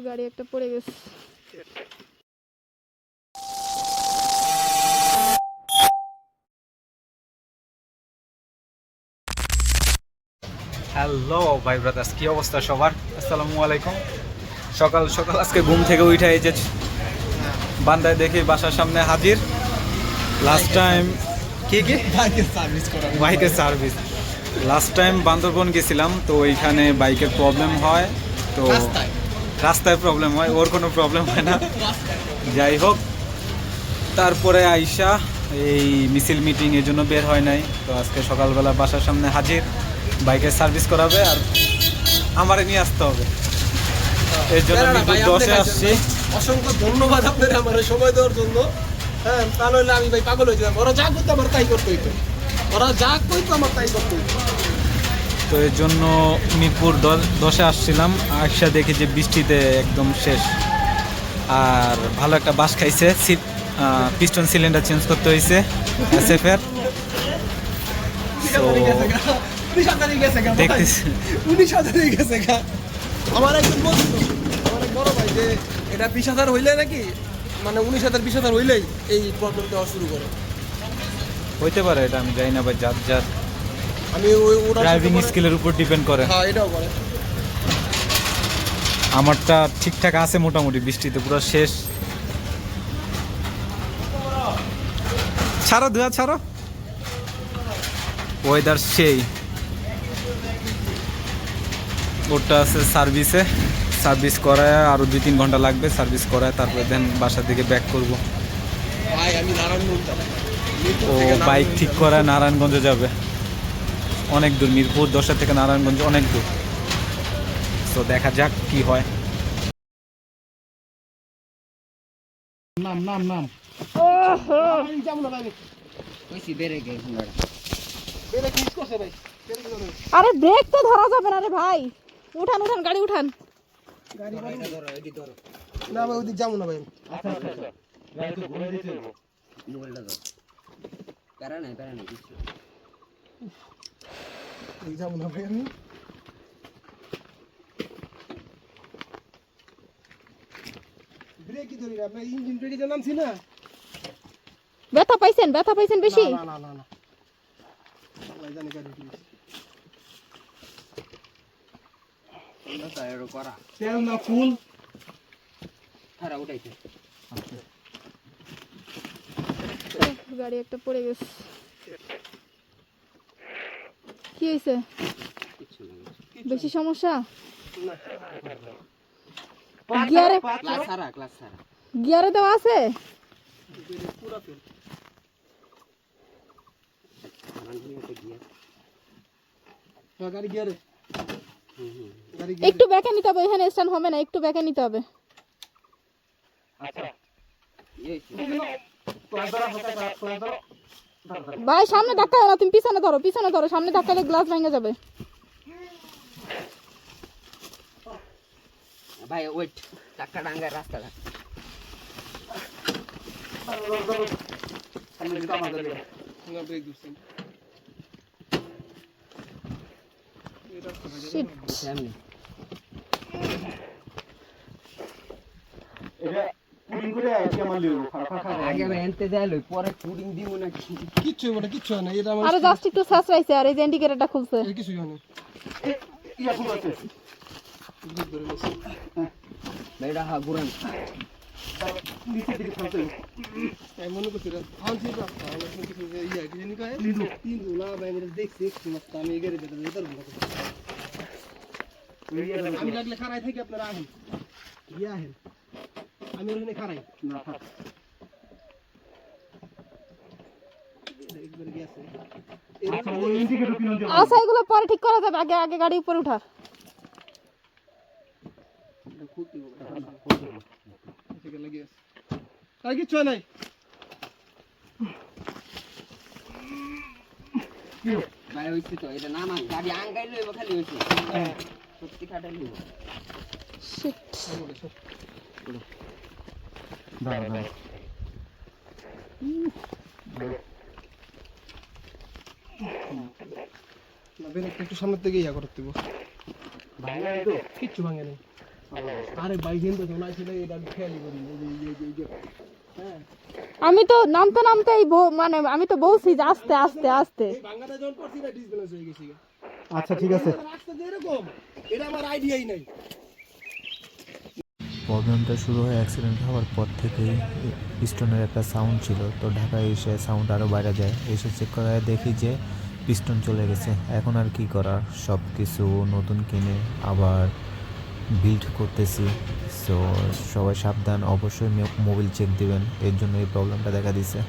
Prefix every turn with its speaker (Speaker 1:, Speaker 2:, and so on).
Speaker 1: গাড়ি একটা পড়ে গেছে।
Speaker 2: হ্যালো ভাই ব্রাদার্স, কি অবস্থা সবার? আসসালামু আলাইকুম। সকাল সকাল আজকে ঘুম থেকে উঠে এই যে বান্দায় দেখি বাসার সামনে হাজির। লাস্ট টাইম কি বাইকের সার্ভিস লাস্ট টাইম বান্দরবন গেছিলাম, তো ওইখানে বাইকের প্রবলেম হয়, তো রাস্তায় প্রবলেম হয়, ওর কোনো প্রবলেম হয় না। যাই হোক, তারপরে আইসা এই মিছিল মিটিং এর জন্য বের হয় নাই, তো আজকে সকালবেলা বাসার সামনে হাজির। বাইকের সার্ভিস করাবে আর আমারে নিয়ে আসতে হবে, এর জন্য মিরপুর 10-এ আসছি।
Speaker 3: অসংখ্য ধন্যবাদ আপনার আমার সময় দেওয়ার জন্য। হ্যাঁ, তা নইলে আমি ভাই পাগল হয়ে যেতাম। ওরা যা করতো আমার তাই করতে হইতো, ওরা যা করতো আমার তাই করতে হইতো।
Speaker 2: তো এর জন্য মিরপুর 10-এ আসছিলাম, আসা দেখি যে বৃষ্টিতে একদম শেষ। আর ভালো একটা বাস খাইছে, পিস্টন সিলিন্ডার চেঞ্জ করতে হয়েছে এসএফ-এর। দেখতেছি
Speaker 3: 19,000 গেছে গা। আমার একজন বলছিল, আমার এক বড় ভাই, যে এটা 20,000 হইলে নাকি, মানে 19,000 20,000 হইলেই এই প্রবলেম দেওয়া শুরু করে।
Speaker 2: হইতে পারে, এটা আমি জানি না ভাই, যার
Speaker 3: আমি ওই
Speaker 2: ড্রাইভিং স্কিলের উপর ডিপেন্ড করে।
Speaker 3: হ্যাঁ, এটাও করে।
Speaker 2: আমারটা ঠিকঠাক আছে মোটামুটি, বৃষ্টিতে পুরো শেষ। ছাড়ো ধোয়া ছাড়ো, ওয়েদার সেই। ওটা আছে সার্ভিসে, সার্ভিস করায় আরও 2-3 ঘন্টা লাগবে। সার্ভিস করায় তারপরে দেন বাসার দিকে ব্যাক করব।
Speaker 3: ভাই আমি নারায়ণগঞ্জ,
Speaker 2: ও বাইক ঠিক করায় নারায়ণগঞ্জে যাবে, অনেক দূর। মিরপুর 10 থেকে নারায়ণগঞ্জ অনেক দূর। তো দেখা যাক কি হয়।
Speaker 3: নাম নাম নাম আমি যাব না ভাই, কইছি বেরে গে হুনারা বেরে কি করছে ভাই?
Speaker 1: আরে ব্রেক তো ধরা যাবে না রে ভাই, উঠান উঠান, গাড়ি উঠান।
Speaker 3: গাড়ি ধরো, এডি ধরো। না ভাই, ওদিক যাব না ভাই। আচ্ছা আচ্ছা, গাড়ি তো ঘুরে দিতে হবে। মোবাইলটা দাও। প্যারা নাই কিছু। এই যাব না ভাই আমি। ব্রেক কি ধরি না, আপনার ইঞ্জিন ব্রেকে যে নামছি না।
Speaker 1: ব্যথা পাইছেন বেশি?
Speaker 3: না না না না, আল্লাহ জানে গাড়ি কি এটা টায়ার করা তেল না ফুল আরে উঠাইছে।
Speaker 1: গাড়ি একটা পড়ে গেছে। কি হয়েছে? বেশি সমস্যা? গিয়ারে
Speaker 3: ক্লাস সারা
Speaker 1: গিয়ারে দেওয়া আছে?
Speaker 3: পুরো ফেল। গাড়ি গিয়ারে
Speaker 1: একটু ব্যাকে নিতে হবে, এখানে স্ট্যান্ড হবে না, একটু ব্যাকে নিতে হবে। ভাই সামনে ধাক্কা না, তুমি পিছনে ধরো, সামনে ধাক্কালে গ্লাস ভেঙে যাবে।
Speaker 4: ভাই ওয়েট, টাকা ডাঙ্গা রাস্তাটা আগে এনতে যাইলো, পরে পুডিং দিব না
Speaker 3: কিচ্ছু বলে কিচ্ছু হয় না। এটা আমার
Speaker 1: আরে জাস্ট একটু সাসরাইছে, আর এই যে ইন্ডিকেটরটা খুলছে।
Speaker 3: কিছু হয় না।
Speaker 4: বেড়া হা গুরান
Speaker 3: আমি মনে করছি ফান্সি রাস্তা, আমার কিছু ইয়া কি জানি কয় কিন্তু না ভাই, আমি দেখছি একটু মাত্র, আমি এগিয়ে যেতে যেতে আমি লাগলে খারাই থাকি, আপনারা আহেন ইয়া আহেন, আমি ওখানে খারাই না থাক। একবার গেছে
Speaker 1: আচ্ছা, এগুলো পরে ঠিক করা যাবে, আগে আগে গাড়ি উপরে উঠা।
Speaker 3: আর কিচ্ছু নাই।
Speaker 4: ভাই হইছে তো, এটা নাম গাড়ি আঙ্গাই লইব, খালি হইছে সত্যি কাটাই লইব।
Speaker 1: শিট,
Speaker 3: না ব্রেকটা একটু সামনের থেকে ইয়া করতে দিব কিচ্ছু ভাঙে নেই আরে বাইক কিন্তু শোনা ছিল এটা আমি খেয়ালই করি হ্যাঁ
Speaker 1: আমি তো নামতে নামতেই মানে আমি তো বলছি যে আস্তে আস্তে আস্তে।
Speaker 3: এই ভাঙাটা যখন করছি না ডিসব্যালেন্স হয়ে গেছি
Speaker 2: আচ্ছা ঠিক আছে।
Speaker 3: রাস্তা যে এরকম এটা আমার আইডিয়াই নাই।
Speaker 5: প্রবলেমটা শুরু হয় অ্যাক্সিডেন্ট হওয়ার পর থেকেই। পিস্টনের একটা সাউন্ড ছিল, তো ঢাকায় এসে সাউন্ড আরও বাইরে যায়। এসে চেক করায় দেখি যে পিস্টন চলে গেছে। এখন আর কি করার, সব কিছু নতুন কিনে আবার বিল্ড করতেছি। সো সবাই সাবধান, অবশ্যই মোবিল চেক দিবেন, এর জন্য এই প্রবলেমটা দেখা দিছে।